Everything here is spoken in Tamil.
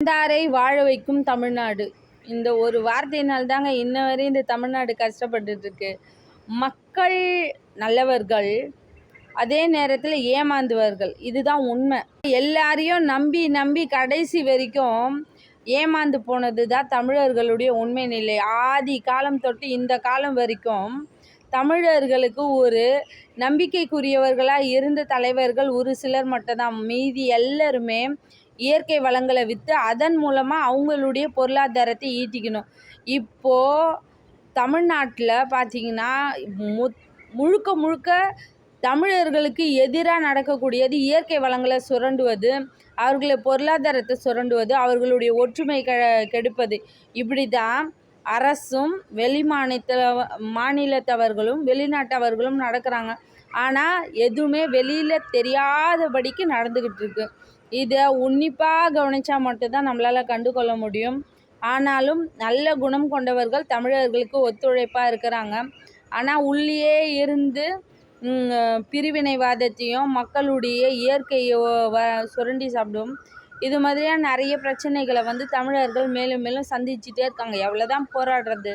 வந்தாரை வாழ வைக்கும் தமிழ்நாடு. இந்த ஒரு வார்த்தையினால் தாங்க இன்ன வரையும் இந்த தமிழ்நாடு கஷ்டப்பட்டுருக்கு. மக்கள் நல்லவர்கள், அதே நேரத்தில் ஏமாந்துவார்கள். இதுதான் உண்மை. எல்லாரையும் நம்பி நம்பி கடைசி வரைக்கும் ஏமாந்து போனது தான் தமிழர்களுடைய உண்மை நிலை. ஆதி காலம் தொட்டு இந்த காலம் வரைக்கும் தமிழர்களுக்கு ஒரு நம்பிக்கைக்குரியவர்களாக இருந்த தலைவர்கள் ஒரு சிலர் மட்டும்தான். மீதி எல்லாருமே இயற்கை வளங்களை விற்று அதன் மூலமாக அவங்களுடைய பொருளாதாரத்தை ஈட்டிக்கணும். இப்போது தமிழ்நாட்டில் பார்த்திங்கன்னா முழுக்க முழுக்க தமிழர்களுக்கு எதிராக நடக்கக்கூடியது இயற்கை வளங்களை சுரண்டுவது, அவர்களை பொருளாதாரத்தை சுரண்டுவது, அவர்களுடைய ஒற்றுமை கெடுப்பது. இப்படி தான் அரசும் மாநிலத்தவர்களும் வெளிநாட்டவர்களும் நடக்கிறாங்க. ஆனால் எதுவுமே வெளியில் தெரியாதபடிக்கு நடந்துக்கிட்டு இருக்கு. இதை உன்னிப்பாக கவனித்தா மட்டும்தான் நம்மளால் கண்டு கொள்ள முடியும். ஆனாலும் நல்ல குணம் கொண்டவர்கள் தமிழர்களுக்கு ஒத்துழைப்பாக இருக்கிறாங்க. ஆனால் உள்ளே இருந்து பிரிவினைவாதத்தையும் மக்களுடைய இயற்கையை சுரண்டி சாப்பிடும் இது மாதிரியான நிறைய பிரச்சனைகளை தமிழர்கள் மேலும் மேலும் சந்திச்சுட்டே இருக்காங்க. எவ்வளோதான் போராடுறது?